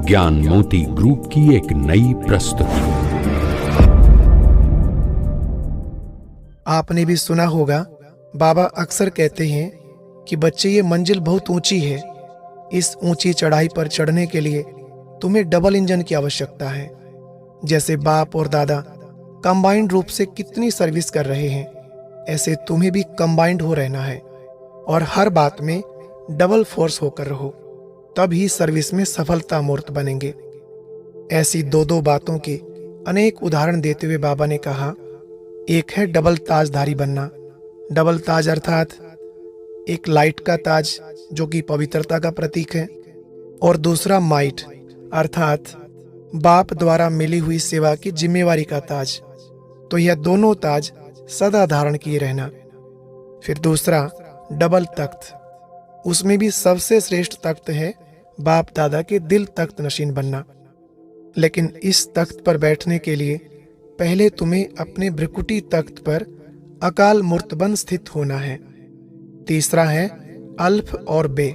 ज्ञान मोती ग्रुप की एक नई प्रस्तुति। आपने भी सुना होगा, बाबा अक्सर कहते हैं कि बच्चे, ये मंजिल बहुत ऊंची है। इस ऊंची चढ़ाई पर चढ़ने के लिए तुम्हें डबल इंजन की आवश्यकता है। जैसे बाप और दादा कंबाइंड रूप से कितनी सर्विस कर रहे हैं, ऐसे तुम्हें भी कंबाइंड हो रहना है और हर बात में डबल फोर्स होकर रहो, तब ही सर्विस में सफलता मूर्त बनेंगे। ऐसी दो दो बातों के अनेक उदाहरण देते हुए बाबा ने कहा, एक है डबल ताजधारी बनना। डबल ताज अर्थात एक लाइट का ताज जो कि पवित्रता का प्रतीक है, और दूसरा माइट अर्थात बाप द्वारा मिली हुई सेवा की जिम्मेवारी का ताज। तो यह दोनों ताज सदा धारण किए रहना। फिर दूसरा डबल तख्त, उसमें भी सबसे श्रेष्ठ तख्त है बाप दादा के दिल तख्त नशीन बनना। लेकिन इस तख्त पर बैठने के लिए पहले तुम्हें अपने भ्रिकुटी तख्त पर अकाल मूर्तबंद स्थित होना है। तीसरा है अल्फ और बे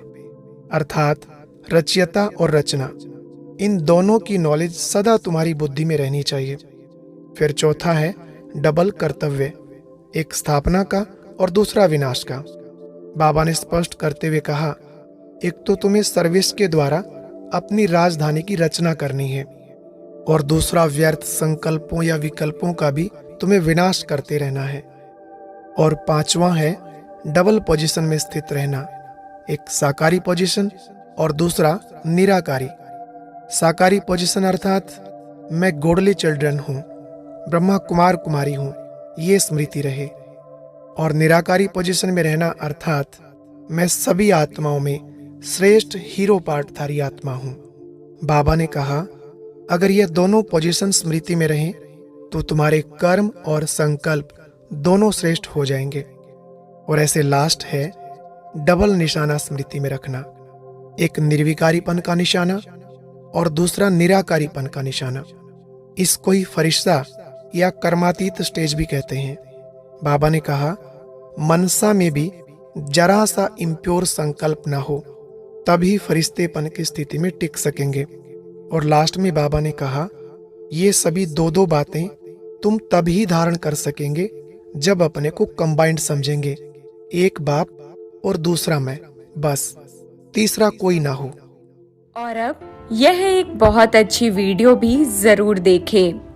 अर्थात रचयिता और रचना। इन दोनों की नॉलेज सदा तुम्हारी बुद्धि में रहनी चाहिए। फिर चौथा है डबल कर्तव्य, एक स्थापना का और दूसरा विनाश का। बाबा ने स्पष्ट करते हुए कहा, एक तो तुम्हें सर्विस के द्वारा अपनी राजधानी की रचना करनी है, और दूसरा व्यर्थ संकल्पों या विकल्पों का भी तुम्हें विनाश करते रहना है। और पांचवा है डबल पोजीशन में स्थित रहना, एक साकारी पोजीशन और दूसरा निराकारी। साकारी पोजीशन अर्थात मैं गॉडली चिल्ड्रन हूँ, ब्रह्मा कुमार कुमारी हूँ, ये स्मृति रहे। और निराकारी पोजीशन में रहना अर्थात मैं सभी आत्माओं में श्रेष्ठ हीरो पार्टधारी आत्मा हूँ। बाबा ने कहा, अगर यह दोनों पोजीशन स्मृति में रहें तो तुम्हारे कर्म और संकल्प दोनों श्रेष्ठ हो जाएंगे। और ऐसे लास्ट है डबल निशाना स्मृति में रखना, एक निर्विकारीपन का निशाना और दूसरा निराकारीपन का निशाना। इसको ही फरिश्ता या कर्मातीत स्टेज भी कहते हैं। बाबा ने कहा, मनसा में भी जरा सा इम्प्योर संकल्प ना हो, तभी फरिश्तेपन की स्थिति में टिक सकेंगे। और लास्ट में बाबा ने कहा, ये सभी दो दो बातें तुम तभी धारण कर सकेंगे जब अपने को कंबाइंड समझेंगे, एक बाप और दूसरा मैं, बस तीसरा कोई ना हो। और अब यह एक बहुत अच्छी वीडियो भी जरूर देखें।